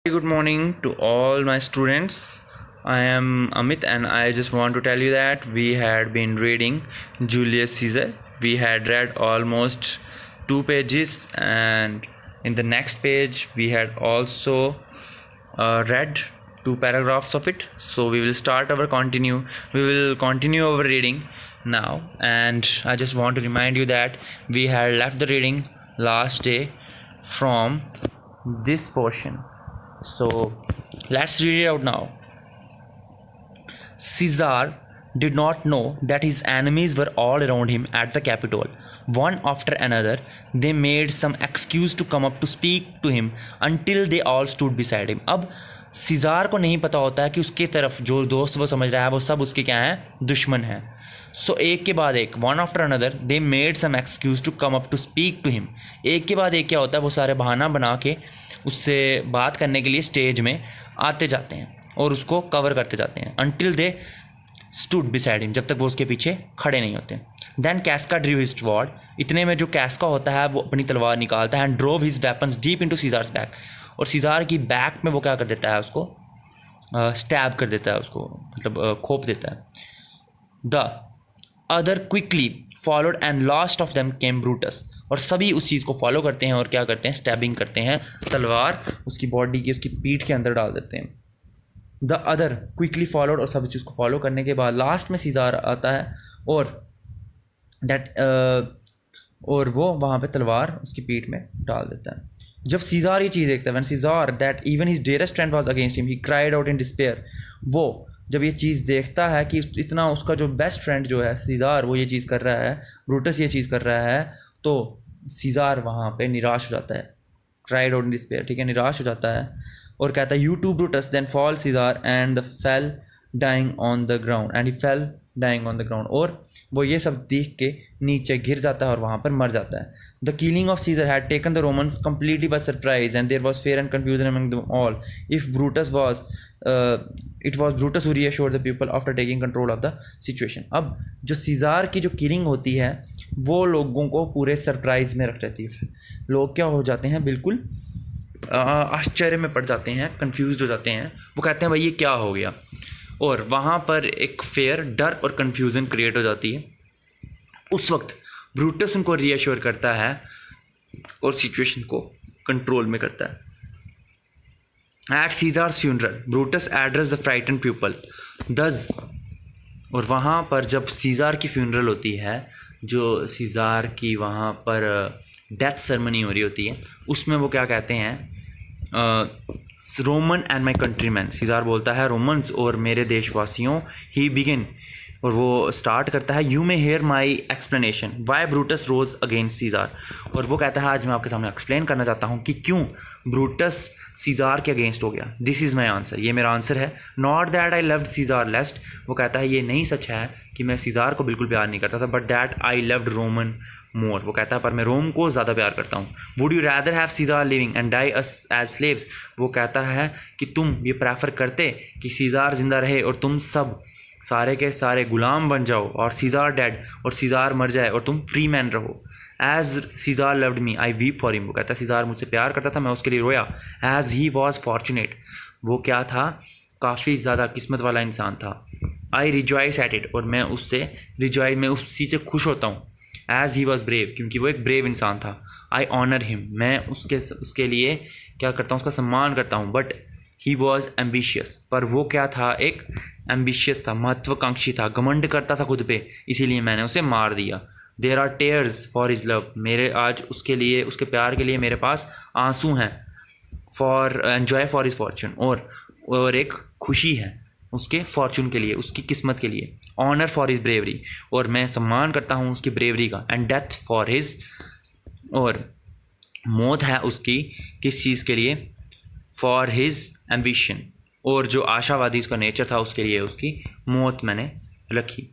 Good morning to all my students. I am Amit and I just want to tell you that we had been reading Julius Caesar. We had read almost 2 pages, and in the next page we had also read 2 paragraphs of it. So we will continue our reading now, and I just want to remind you that we had left the reading last day from this portion. So let's read it out now. Caesar did not know that his enemies were all around him at the Capitol. One after another, they made some excuse to come up to speak to him until they all stood beside him. अब सीज़ार को नहीं पता होता है कि उसके तरफ जो दोस्त वो समझ रहा है वो सब उसके क्या हैं, दुश्मन हैं. सो एक के बाद एक, one after another, they made some excuse to come up to speak to him. एक के बाद एक क्या होता है, वो सारे बहाना बना के उससे बात करने के लिए स्टेज में आते जाते हैं और उसको कवर करते जाते हैं. Until they stood beside him, जब तक वो उसके पीछे खड़े नहीं होते. Then Casca drew his sword. इतने में जो कैस्का होता है वो अपनी तलवार निकालता है and drove his weapons deep into Caesar's back. और सीज़ार की बैक में वो क्या कर देता है, उसको स्टैब कर देता है, उसको मतलब खोप देता है. The other quickly followed and last of them came Brutus. और सभी उस चीज़ को फॉलो करते हैं और क्या करते हैं, स्टैबिंग करते हैं, तलवार उसकी बॉडी की, उसकी पीठ के अंदर डाल देते हैं. द अदर क्विकली फॉलोड, और सभी चीज़ को फॉलो करने के बाद लास्ट में सीज़ार आता है और वो वहाँ पे तलवार उसकी पीठ में डाल देता है. जब सीज़ार ये चीज़ देखता है, when Caesar that even his dearest friend was against him, he cried out in despair. वो जब ये चीज़ देखता है कि इतना उसका जो बेस्ट फ्रेंड जो है सीज़ार, वो ये चीज़ कर रहा है, ब्रूटस ये चीज़ कर रहा है, तो सीज़ार वहाँ पे निराश हो जाता है. क्राइड आउट इन डिस्पेयर, ठीक है, निराश हो जाता है और कहता है you too Brutus. Then fall Caesar and the fell dying on the ground and he fell dying on the ground. और वो ये सब देख के नीचे गिर जाता है और वहाँ पर मर जाता है. The killing of Caesar had taken the Romans completely by surprise and there was fear and confusion among them all. If Brutus was it was Brutus who reassured the people after taking control of the situation. अब जो सीज़ार की जो killing होती है वो लोगों को पूरे सरप्राइज में रख लेती है. लोग क्या हो जाते हैं, बिल्कुल आश्चर्य में पड़ जाते हैं, कंफ्यूज हो जाते हैं. वो कहते हैं भाई ये क्या हो गया, और वहाँ पर एक फेयर, डर और कन्फ्यूज़न क्रिएट हो जाती है. उस वक्त ब्रूटस उनको रीअश्योर करता है और सिचुएशन को कंट्रोल में करता है. At Caesar's funeral Brutus address the frighten people thus. और वहाँ पर जब सीज़ार की फ्यूनरल होती है, जो सीज़ार की वहाँ पर डेथ सेरेमनी हो रही होती है, उसमें वो क्या कहते हैं, रोमन एंड माई कंट्रीमैन. सीज़ार बोलता है रोमन्स और मेरे देशवासियों. ही बिगिन, और वो स्टार्ट करता है, you may hear my explanation why Brutus rose against Caesar. और वो कहता है आज मैं आपके सामने एक्सप्लेन करना चाहता हूँ कि क्यों ब्रूटस सीज़ार के अगेंस्ट हो गया. दिस इज़ माई आंसर, ये मेरा आंसर है. Not that I loved Caesar least. वो कहता है ये नहीं सच है कि मैं सीज़ार को बिल्कुल प्यार नहीं करता था, but that I loved Roman more. वो कहता है पर मैं रोम को ज़्यादा प्यार करता हूँ. Would you rather have Caesar living and die us as slaves. वो कहता है कि तुम ये प्रेफर करते कि सीज़ार जिंदा रहे और तुम सब सारे के सारे गुलाम बन जाओ, और सीज़ार डेड और सीज़ार मर जाए और तुम फ्री मैन रहो. As Caesar loved me I weep for him. वो कहता है सीज़ार मुझसे प्यार करता था, मैं उसके लिए रोया. एज ही वॉज फॉर्चुनेट, वो क्या था, काफ़ी ज़्यादा किस्मत वाला इंसान था. आई रिजॉइस एट इट, और मैं उससे रिजॉइस, मैं उसी से खुश होता हूँ. एज ही वॉज ब्रेव, क्योंकि वो एक ब्रेव इंसान था. आई ऑनर हिम, मैं उसके लिए क्या करता हूँ, उसका सम्मान करता हूँ. बट ही वॉज एम्बिशियस, पर वो क्या था, एक एम्बिशियस था, महत्वाकांक्षी था, घमंड करता था खुद पे, इसीलिए मैंने उसे मार दिया. There are tears for his love, मेरे आज उसके लिए, उसके प्यार के लिए मेरे पास आंसू हैं. For enjoy for his Fortune, और एक खुशी है उसके फॉर्चून के लिए, उसकी किस्मत के लिए. ऑनर फॉर हिज ब्रेवरी, और मैं सम्मान करता हूँ उसकी ब्रेवरी का. एंड डेथ फॉर हिज, और मौत है उसकी किस चीज़ के लिए, फॉर हिज एम्बिशन, और जो आशावादी उसका नेचर था उसके लिए उसकी मौत मैंने रखी.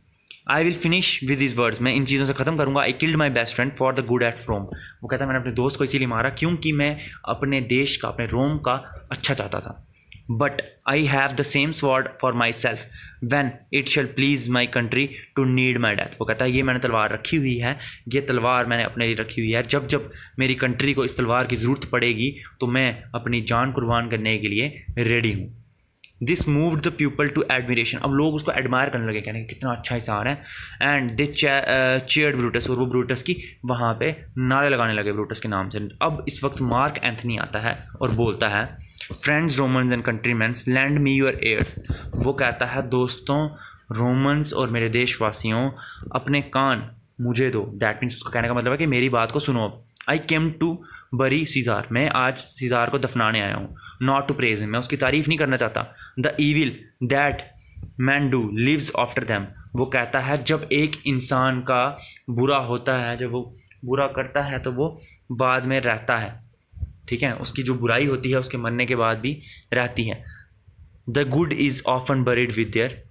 I will finish with this words, मैं इन चीज़ों से ख़त्म करूँगा. I killed my best friend for the good at Rome. वो कहता है मैंने अपने दोस्त को इसीलिए मारा क्योंकि मैं अपने देश का, अपने रोम का अच्छा चाहता था. But I have the same sword for myself when it shall please my country to need my death. वो कहता है ये मैंने तलवार रखी हुई है, ये तलवार मैंने अपने लिए रखी हुई है, जब जब मेरी कंट्री को इस तलवार की ज़रूरत पड़ेगी तो मैं अपनी जान कुर्बान करने के लिए रेडी हूँ। This moved the people to admiration. अब लोग उसको एडमायर करने लगे, कहने कितना अच्छा हिसार है। एंड दे चेयर्ड ब्रूटस, और वो ब्रूटस की वहाँ पे नारे लगाने लगे ब्रूटस के नाम से। अब इस वक्त मार्क एंथनी आता है और बोलता है friends Romans and countrymans lend me your ears. वो कहता है दोस्तों रोमन्स और मेरे देशवासियों अपने कान मुझे दो। दैट मीन्स उसका कहने का मतलब है कि मेरी बात को सुनो। अब आई केम टू बरी सीज़ार, मैं आज सीज़ार को दफनाने आया हूँ। नॉट टू प्रेज हिम, मैं उसकी तारीफ़ नहीं करना चाहता। The evil that man do lives after them. वो कहता है जब एक इंसान का बुरा होता है, जब वो बुरा करता है तो वो बाद में रहता है, ठीक है, उसकी जो बुराई होती है उसके मरने के बाद भी रहती है। The good is often buried with their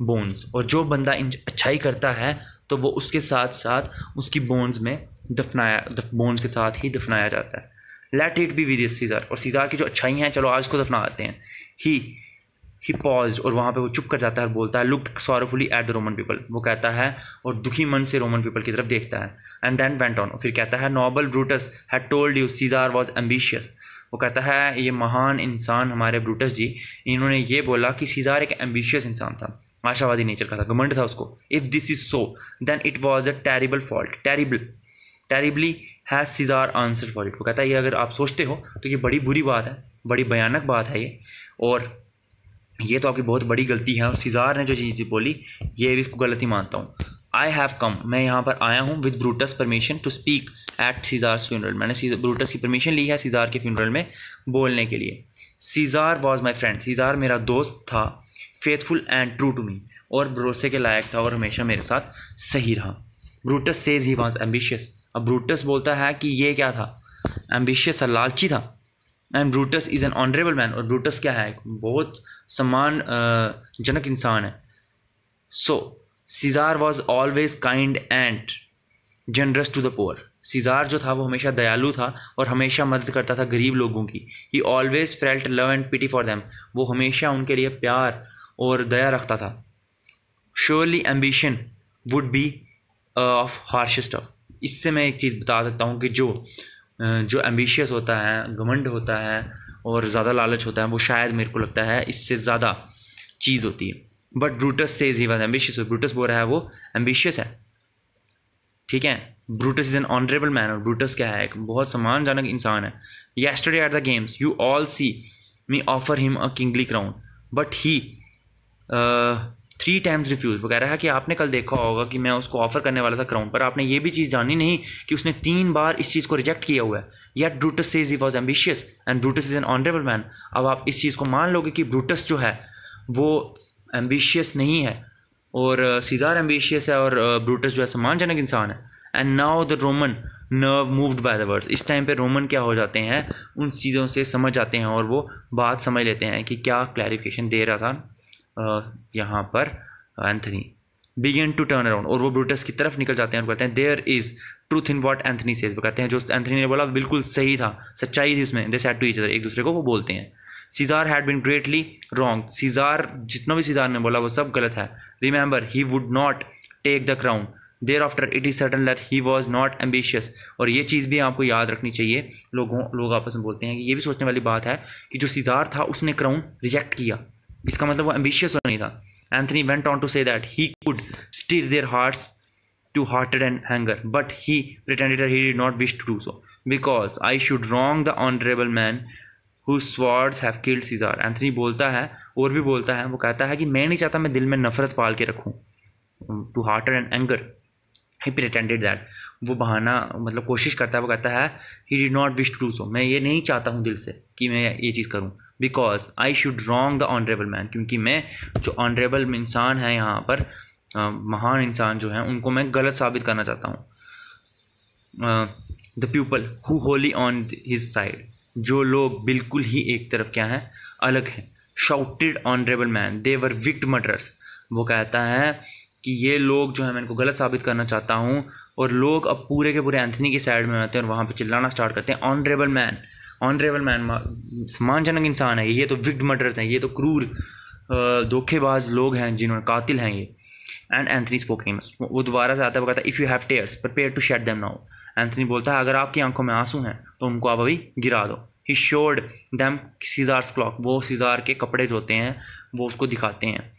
bones. और जो बंदा अच्छाई करता है तो वो उसके साथ साथ उसकी बोन्स में बोन्स के साथ ही दफनाया जाता है। Let it be with Caesar. और सीज़ार की जो अच्छाई हैं चलो आज को दफना आते हैं। ही पॉज्ड, और वहाँ पे वो चुप कर जाता है और बोलता है looked sorrowfully at the Roman people. वो कहता है और दुखी मन से रोमन पीपल की तरफ देखता है। एंड देन वेंट ऑन, फिर कहता है noble Brutus had told you Caesar was ambitious. वो कहता है ये महान इंसान हमारे ब्रूटस जी, इन्होंने ये बोला कि सीज़ार एक एम्बिशियस इंसान था, आशावादी नेचर का था, घमंड था उसको। If this is so then it was a terrible fault, terribly has Caesar answer for it. वो कहता है ये अगर आप सोचते हो तो ये बड़ी बुरी बात है, बड़ी भयानक बात है ये, और ये तो आपकी बहुत बड़ी गलती है। और सीज़ार ने जो चीज़ बोली ये इसको गलती मानता हूँ। आई हैव कम, मैं यहाँ पर आया हूँ with Brutus permission to speak at Caesar's funeral. मैंने ब्रूटस की परमिशन ली है सीज़ार के फ्यूनरल में बोलने के लिए। सीज़ार वॉज माई फ्रेंड, सीज़ार मेरा दोस्त था। Faithful and true to me, और भरोसे के लायक था और हमेशा मेरे साथ सही रहा। Brutus says he was ambitious. अब ब्रूटस बोलता है कि ये क्या था, एम्बिशियस, लालची था। And Brutus is an honourable man, और ब्रूटस क्या है, बहुत सम्मान जनक इंसान है। So Caesar was always kind and generous to the poor. Caesar जो था वो हमेशा दयालु था और हमेशा मदद करता था गरीब लोगों की। He always felt love and pity for them, वो हमेशा उनके लिए प्यार और दया रखता था। Surely ambition would be of harshest of. इससे मैं एक चीज़ बता सकता हूँ कि जो एम्बिशियस होता है, घमंड होता है और ज़्यादा लालच होता है, वो शायद मेरे को लगता है इससे ज़्यादा चीज़ होती है। But Brutus says he was ambitious, Brutus बोल रहा है वो एम्बिशियस है, ठीक है। Brutus is an honourable man, और ब्रूटस क्या है, एक बहुत सम्मानजनक इंसान है। Yesterday at the games you all see me offer him a kingly crown but he 3 times refuse. वो कह रहा है कि आपने कल देखा होगा कि मैं उसको ऑफ़र करने वाला था क्राउन, पर आपने ये भी चीज़ जानी नहीं कि उसने 3 बार इस चीज़ को रिजेक्ट किया हुआ है। Yet Brutus says he was ambitious and Brutus is an honourable man. अब आप इस चीज़ को मान लोगे कि ब्रूटस जो है वो एम्बिशियस नहीं है और सीज़ार एम्बिशियस है और ब्रूटस जो है सम्मानजनक इंसान है। And now the Roman nerve moved by the words. इस टाइम पे रोमन क्या हो जाते हैं, उन चीज़ों से समझ जाते हैं और वो बात समझ लेते हैं कि क्या क्लैरिफिकेशन दे रहा था यहाँ पर Anthony. Begin to turn around, और वो ब्रूटस की तरफ निकल जाते हैं और कहते हैं there is truth in what Anthony says. वो कहते हैं जो एंथनी ने बोला बिल्कुल सही था, सच्चाई थी उसमें। They said to each other, एक दूसरे को वो बोलते हैं। Caesar had been greatly wrong. Caesar जितना भी सीज़ार ने बोला वो सब गलत है। Remember he would not take the crown thereafter it is certain that he was not ambitious. और ये चीज़ भी आपको याद रखनी चाहिए। लोग आपस में बोलते हैं कि ये भी सोचने वाली बात है कि जो सीज़ार था उसने क्राउन रिजेक्ट किया, इसका मतलब वो एम्बिशियस नहीं था। Anthony went on to say that he could stir their hearts to hearted and anger, but he pretended that he did not wish to do so, because I should wrong the honorable man whose swords have killed Caesar. Anthony बोलता है और भी बोलता है, वो कहता है कि मैं नहीं चाहता मैं दिल में नफरत पाल के रखूँ। to hearted and anger he pretended that, वो बहाना मतलब कोशिश करता है, वो कहता है he did not wish to do so, मैं ये नहीं चाहता हूँ दिल से कि मैं ये चीज़ करूँ। because I should wrong the honorable man, क्योंकि मैं जो honorable इंसान है यहाँ पर महान इंसान जो हैं उनको मैं गलत साबित करना चाहता हूँ। The people who wholly owned his side, जो लोग बिल्कुल ही एक तरफ क्या हैं, अलग हैं। Shouted honourable man they were wicked murderers, वो कहता है कि ये लोग जो है मैं इनको गलत साबित करना चाहता हूँ। और लोग अब पूरे के पूरे एंथनी की साइड में आते हैं और वहाँ पे चिल्लाना स्टार्ट करते हैं ऑनरेबल मैन ऑनरेबल मैन, सम्मानजनक इंसान है, ये तो विक्ड मर्डरर्स हैं, ये तो क्रूर धोखेबाज लोग हैं जिन्होंने कातिल हैं ये। एंड एंथनी स्पोकिंग, वो दोबारा से आता है, वो कहता है if you have tears prepare to shed them now. Anthony बोलता है अगर आपकी आंखों में आंसू हैं तो उनको आप अभी गिरा दो। ही शोड दैम सीज़ार्स क्लॉक, वो सीज़ार के कपड़े जो होते हैं वो उसको दिखाते हैं।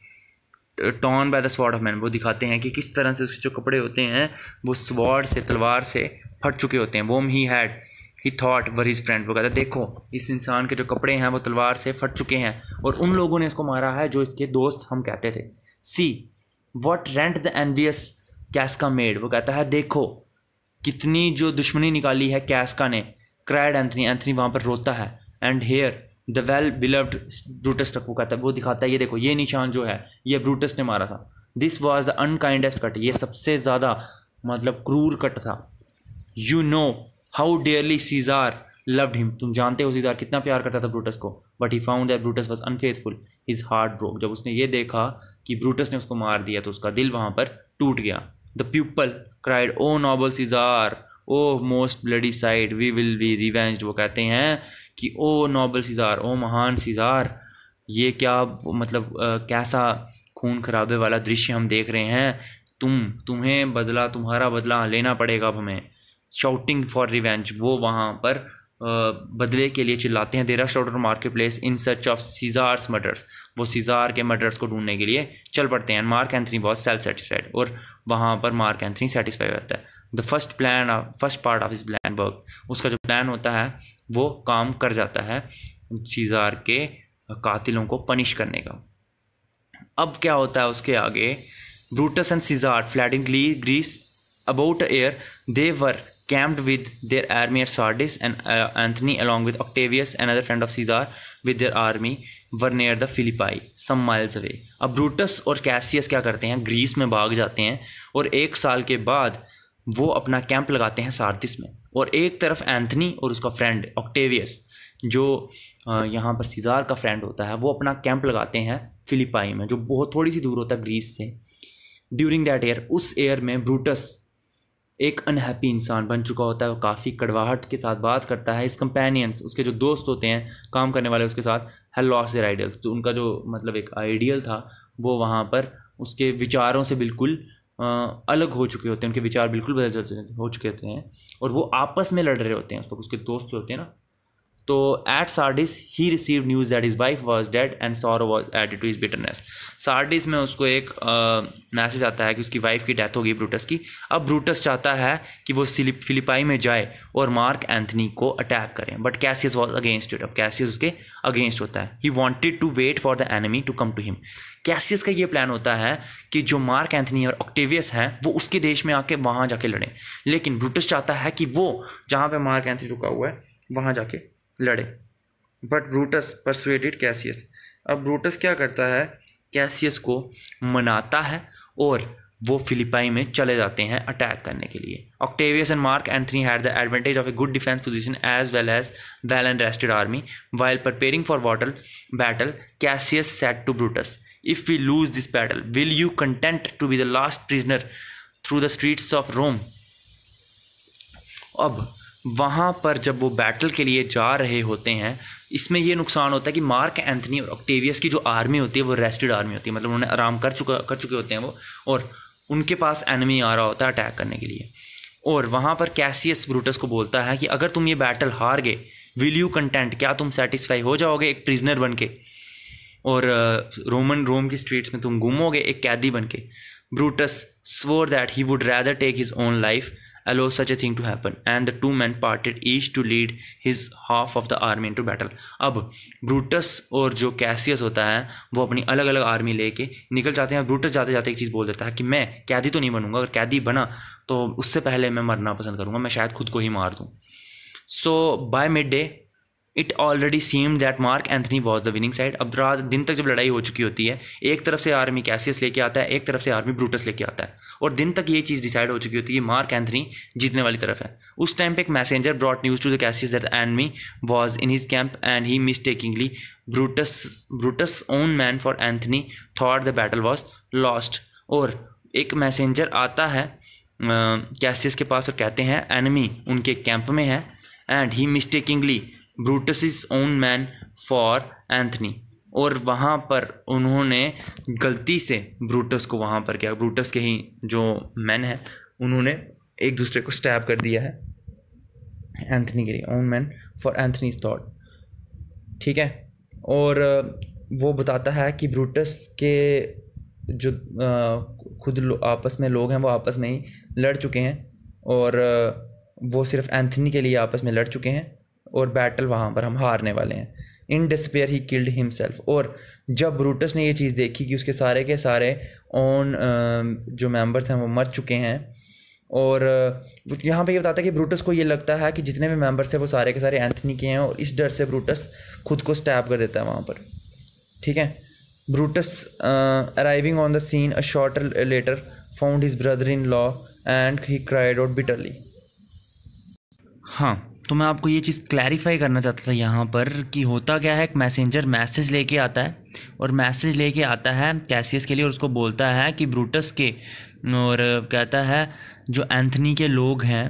Torn by the sword of man, वो दिखाते हैं कि किस तरह से उसके जो कपड़े होते हैं वो स्वॉर्ड से, तलवार से फट चुके होते हैं। Whom he had he thought were his friend, वो कहता है देखो इस इंसान के जो कपड़े हैं वो तलवार से फट चुके हैं और उन लोगों ने इसको मारा है जो इसके दोस्त हम कहते थे। See what rent the envious Casca made, वो कहता है देखो कितनी जो दुश्मनी निकाली है कैस्का ने। क्राइड एंथनी, एंथनी वहाँ पर रोता है। And here the well beloved Brutus tuck, वो कहता है, वो दिखाता है ये देखो ये निशान जो है ये ब्रूटस ने मारा था। This was the unkindest cut, ये सबसे ज़्यादा मतलब क्रूर कट था। You know how dearly Caesar loved him, तुम जानते हो सीज़ार कितना प्यार करता था ब्रूटस को। But he found that Brutus was unfaithful, his heart broke, जब उसने ये देखा कि ब्रूटस ने उसको मार दिया तो उसका दिल वहाँ पर टूट गया। The people cried oh noble Caesar, oh most bloody sight, we will be revenged, वो कहते हैं कि ओ नोबल सीज़ार, ओ महान सीज़ार, ये क्या मतलब कैसा खून खराबे वाला दृश्य हम देख रहे हैं, तुम्हें बदला, तुम्हारा बदला लेना पड़ेगा अब हमें। शाउटिंग फॉर रिवेंज, वो वहाँ पर बदले के लिए चिल्लाते हैं। There are shorter market place in search of Caesar's murders, वो सीज़ार के मर्डर्स को ढूंढने के लिए चल पड़ते हैं। मार्क एंथनी बहुत सेल्फ सेटिस्फाइड, और वहाँ पर मार्क एंथनी सेटिस्फाई होता है। The first part of his plan work, उसका जो प्लान होता है वो काम कर जाता है सीज़ार के कातिलों को पनिश करने का। अब क्या होता है उसके आगे, Brutus and Caesar fled in Greece about a year, they were camped with their army at Sardis, and Anthony along with Octavius, another friend of Caesar, with their army were near the Philippi some miles away। अब Brutus और Cassius क्या करते हैं, Greece में भाग जाते हैं और 1 साल के बाद वो अपना कैंप लगाते हैं सार्दिस में। और एक तरफ एंथनी और उसका फ्रेंड ऑक्टेवियस जो यहाँ पर सीज़ार का फ्रेंड होता है वो अपना कैंप लगाते हैं फिलिपाई में, जो बहुत थोड़ी सी दूर होता है ग्रीस से। ड्यूरिंग दैट ईयर, उस ईयर में ब्रूटस एक अनहैप्पी इंसान बन चुका होता है, वो काफ़ी कड़वाहट के साथ बात करता है। इस कंपेनियंस, उसके जो दोस्त होते हैं काम करने वाले उसके साथ, हैव लॉस्ट देयर आइडियल्स, जो उनका जो मतलब एक आइडियल था वो वहाँ पर उसके विचारों से बिल्कुल अलग हो चुके होते हैं, उनके विचार बिल्कुल बदल हो चुके होते हैं और वो आपस में लड़ रहे होते हैं। तो उसके दोस्त जो होते हैं ना, तो at Sardis he received news that his wife was dead and sorrow was added to his bitterness. Sardis में उसको एक मैसेज आता है कि उसकी वाइफ की डेथ हो गई ब्रूटस की। अब ब्रूटस चाहता है कि वो फिलिपाई में जाए और मार्क एंथनी को अटैक करें, but Cassius was against it. अब कैसियस उसके अगेंस्ट होता है। He wanted to wait for the enemy to come to him. Cassius का ये प्लान होता है कि जो मार्क एंथनी और ऑक्टेवियस हैं वो उसके देश में आके वहाँ जाके लड़ें, लेकिन ब्रूटस चाहता है कि वो जहाँ पे मार्क एंथनी रुका हुआ है वहाँ जाके लड़े। But Brutus persuaded Cassius. अब ब्रूटस क्या करता है, कैसियस को मनाता है और वो फिलिपाई में चले जाते हैं अटैक करने के लिए। Octavius and Mark Anthony had the advantage of a good defence position as well and rested army. While preparing for battle Cassius said to Brutus, if we lose this battle will you content to be the last prisoner through the streets of Rome. अब वहाँ पर जब वो battle के लिए जा रहे होते हैं, इसमें ये नुकसान होता है कि मार्क एंथनी और ऑक्टेवियस की जो आर्मी होती है वो रेस्टेड आर्मी होती है, मतलब उन्होंने आराम कर चुके होते हैं वो, और उनके पास एनिमी आ रहा होता है अटैक करने के लिए। और वहाँ पर कैसियस ब्रूटस को बोलता है कि अगर तुम ये बैटल हार गए, विल यू कंटेंट, क्या तुम सेटिस्फाई हो जाओगे एक प्रिजनर बन के, और रोम की स्ट्रीट्स में तुम घूमोगे एक कैदी बन के। Brutus swore that he would rather take his own life allow such a thing to happen, and the two men parted each to lead his half of the army into battle। अब Brutus और जो Cassius होता है वो अपनी अलग अलग army लेके निकल जाते हैं। ब्रूटस जाते जाते एक चीज़ बोल देता है कि मैं कैदी तो नहीं बनूंगा, अगर कैदी बना तो उससे पहले मैं मरना पसंद करूंगा, मैं शायद खुद को ही मार दूँ। So by midday it already seemed that Mark Antony was the winning side. अब रात दिन तक जब लड़ाई हो चुकी होती है, एक तरफ से आर्मी कैसियस लेके आता है, एक तरफ से आर्मी ब्रूटस लेके आता है, और दिन तक ये चीज़ डिसाइड हो चुकी होती है मार्क एंथनी जीतने वाली तरफ है। उस टाइम पे एक messenger brought news to the Cassius that enemy was in his camp and he mistakingly Brutus own man for Antony thought the battle was lost. और एक मैसेंजर आता है कैसियस के पास और कहते हैं एनिमी उनके कैंप में है, and he mistakingly Brutus is own man for Antony, और वहाँ पर उन्होंने गलती से ब्रूटस को वहाँ पर क्या, ब्रूटस के ही जो मैन है उन्होंने एक दूसरे को स्टैब कर दिया है एंथनी के लिए, own man for Anthony's thought, ठीक है। और वो बताता है कि ब्रूटस के जो खुद आपस में लोग हैं वो आपस में ही लड़ चुके हैं, और वो सिर्फ एंथनी के लिए आपस में लड़ चुके हैं, और बैटल वहाँ पर हम हारने वाले हैं। इन डिस्पेयर ही किल्ड हिमसेल्फ। और जब ब्रूटस ने ये चीज़ देखी कि उसके सारे के सारे ओन जो मेंबर्स हैं वो मर चुके हैं, और यहाँ पे ये बताता है कि ब्रूटस को ये लगता है कि जितने भी मेंबर्स थे वो सारे के सारे एंथनी के हैं, और इस डर से ब्रूटस खुद को स्टैब कर देता है वहाँ पर, ठीक है। Brutus arriving on the scene a short later found his brother in law and he cried out bitterly. हाँ, तो मैं आपको ये चीज़ क्लैरिफाई करना चाहता था यहाँ पर कि होता क्या है, एक मैसेंजर मैसेज लेके आता है, और मैसेज लेके आता है कैसियस के लिए, और उसको बोलता है कि ब्रूटस के, और कहता है जो एंथनी के लोग हैं,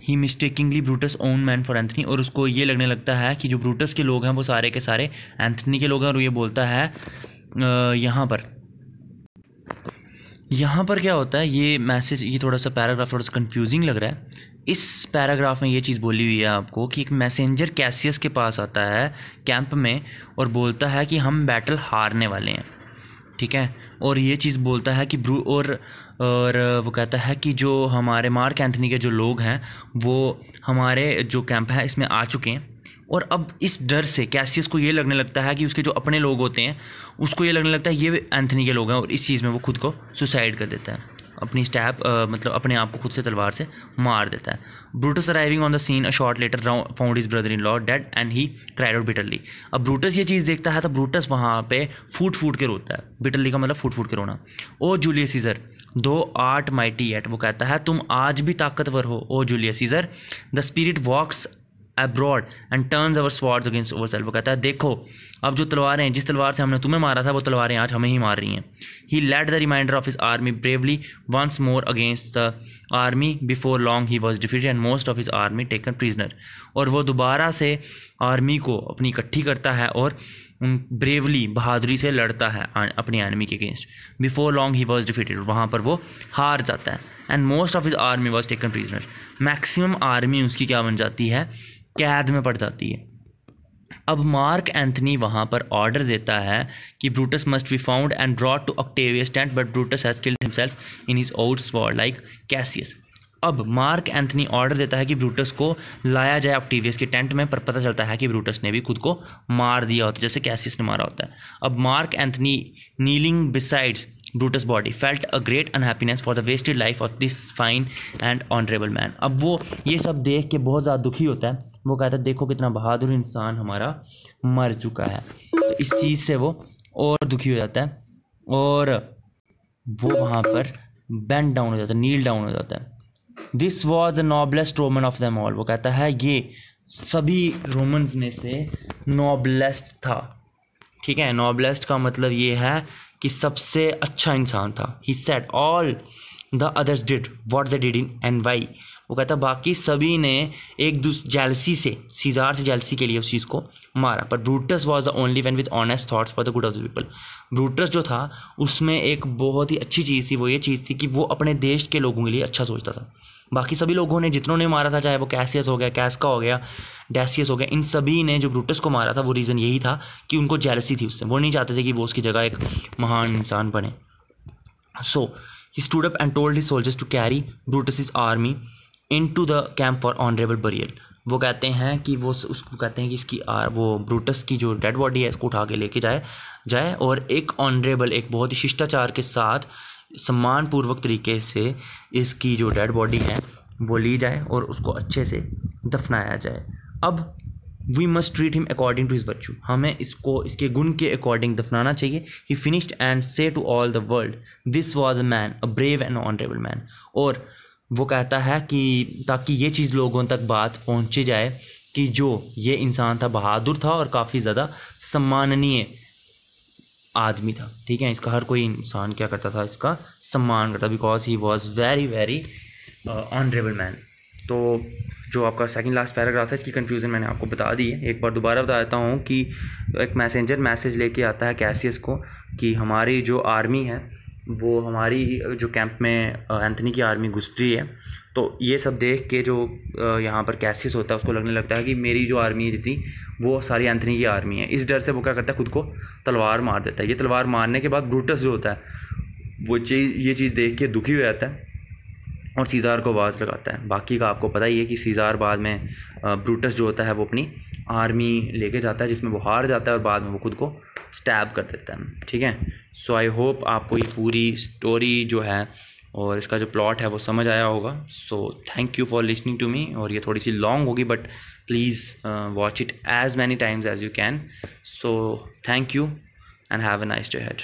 he mistakingly Brutus own man for Antony, और उसको ये लगने लगता है कि जो ब्रूटस के लोग हैं वो सारे के सारे एंथनी के लोग हैं। और ये बोलता है यहाँ पर क्या होता है, ये मैसेज, ये थोड़ा सा पैराग्राफ थोड़ा सा कंफ्यूजिंग लग रहा है। इस पैराग्राफ में ये चीज़ बोली हुई है आपको कि एक मैसेंजर कैसियस के पास आता है कैंप में और बोलता है कि हम बैटल हारने वाले हैं, ठीक है। और ये चीज़ बोलता है कि और वो कहता है कि जो हमारे मार्क एंथनी के जो लोग हैं वो हमारे जो कैंप है इसमें आ चुके हैं। और अब इस डर से कैसियस को ये लगने लगता है कि उसके जो अपने लोग होते हैं उसको ये लगने लगता है ये एंथनी के लोग हैं, और इस चीज़ में वो खुद को सुसाइड कर देता है, अपनी मतलब अपने आप को खुद से तलवार से मार देता है। Brutus arriving on the scene a short later found his brother in law dead and he cried out bitterly. अब ब्रूटस ये चीज़ देखता है तो ब्रूटस वहाँ पे फूट के रोता है। बिटरली का मतलब फूट के रोना। Oh Julius Caesar thou art mighty yet, वो कहता है तुम आज भी ताकतवर हो oh Julius Caesar. The spirit walks abroad and turns our swords against our self, वो कहता है देखो अब जो तलवारें, जिस तलवार से हमने तुम्हें मारा था वो तलवारें आज हमें ही मार रही हैं। He led the remainder of his army bravely once more against the army, before long he was defeated and most of his army taken prisoner. और वो दोबारा से आर्मी को अपनी इकट्ठी करता है और ब्रेवली बहादुरी से लड़ता है अपनी एनिमी के against. Before long he was defeated, वहाँ पर वो हार जाता है। And most of his army was taken prisoner, maximum army उसकी क्या बन जाती है, कैद में पड़ जाती है। अब मार्क एंथनी वहाँ पर ऑर्डर देता है कि Brutus must be found and brought to Octavius tent, but Brutus has killed himself in his own sword like Cassius. अब मार्क एंथनी ऑर्डर देता है कि ब्रूटस को लाया जाए ऑक्टेवियस के टेंट में, पर पता चलता है कि ब्रूटस ने भी खुद को मार दिया होता है जैसे कैसियस ने मारा होता है। अब Mark Anthony kneeling besides Brutus body felt a great unhappiness for the wasted life of this fine and honourable man. अब वो ये सब देख के बहुत ज़्यादा दुखी होता है। वो कहता है देखो कितना बहादुर इंसान हमारा मर चुका है। तो इस चीज़ से वो और दुखी हो जाता है और वो वहाँ पर बेंड डाउन हो जाता है, नील डाउन हो जाता है। This was the noblest Roman of them all, वो कहता है ये सभी रोमन्स में से नॉबलेस्ट था, ठीक है। नॉबलेस्ट का मतलब ये है कि सबसे अच्छा इंसान था। He said all the others did what they did in envy, वो कहता बाकी सभी ने एक दूसरे जेलसी से, सीजार से जेलसी के लिए उस चीज़ को मारा, पर Brutus was the only one with honest thoughts for the good of the people. Brutus जो था उसमें एक बहुत ही अच्छी चीज़ थी, वो ये चीज़ थी कि वो अपने देश के लोगों के लिए अच्छा सोचता था। बाकी सभी लोगों ने, जितनों ने मारा था, चाहे वो कैसियस हो गया, कैस्का हो गया, डेसियस हो गया, इन सभी ने जो ब्रूटस को मारा था वो रीज़न यही था कि उनको जेलसी थी उससे। वो नहीं चाहते थे कि वो उसकी जगह एक महान इंसान बने। So he stood up and told his soldiers to carry Brutus army into the camp for honourable burial. वो कहते हैं कि वो उसको कहते हैं कि इसकी वो ब्रूटस की जो डेड बॉडी है इसको उठा के लेके जाए और एक ऑनरेबल, एक बहुत ही शिष्टाचार के साथ सम्मानपूर्वक तरीके से इसकी जो डेड बॉडी है वो ली जाए और उसको अच्छे से दफनाया जाए। अब we must treat him according to his virtue, हमें इसको इसके गुण के अकॉर्डिंग दफनाना चाहिए। He finished and say to all the world this was a man, a brave and honourable man. और वो कहता है कि ताकि ये चीज़ लोगों तक बात पहुँची जाए कि जो ये इंसान था बहादुर था और काफ़ी ज़्यादा सम्माननीय आदमी था, ठीक है। इसका हर कोई इंसान क्या करता था, इसका सम्मान करता, because he was very very honourable man. तो जो आपका सेकंड लास्ट पैराग्राफ है इसकी कंफ्यूजन मैंने आपको बता दी है। एक बार दोबारा बता देता हूँ कि एक मैसेंजर मैसेज लेके आता है कैसियस को कि हमारी जो आर्मी है वो हमारी जो कैंप में एंथनी की आर्मी घुस रही है। तो ये सब देख के जो यहाँ पर कैसियस होता है उसको लगने लगता है कि मेरी जो आर्मी है जितनी वो सारी एंथनी की आर्मी है। इस डर से वो क्या करता है, खुद को तलवार मार देता है। ये तलवार मारने के बाद ब्रूटस जो होता है वो ये चीज़ देख के दुखी हो जाता है और सीज़ार को आवाज़ लगाता है। बाकी का आपको पता ही है कि सीज़ार बाद में ब्रूटस जो होता है वो अपनी आर्मी लेके जाता है जिसमें वो हार जाता है और बाद में वो खुद को स्टैब कर देता है। ठीक है, सो आई होप आपको ये पूरी स्टोरी जो है और इसका जो प्लॉट है वो समझ आया होगा। So thank you for listening to me. और ये थोड़ी सी लॉन्ग होगी but please watch it as many times as you can. So thank you and have a nice day ahead.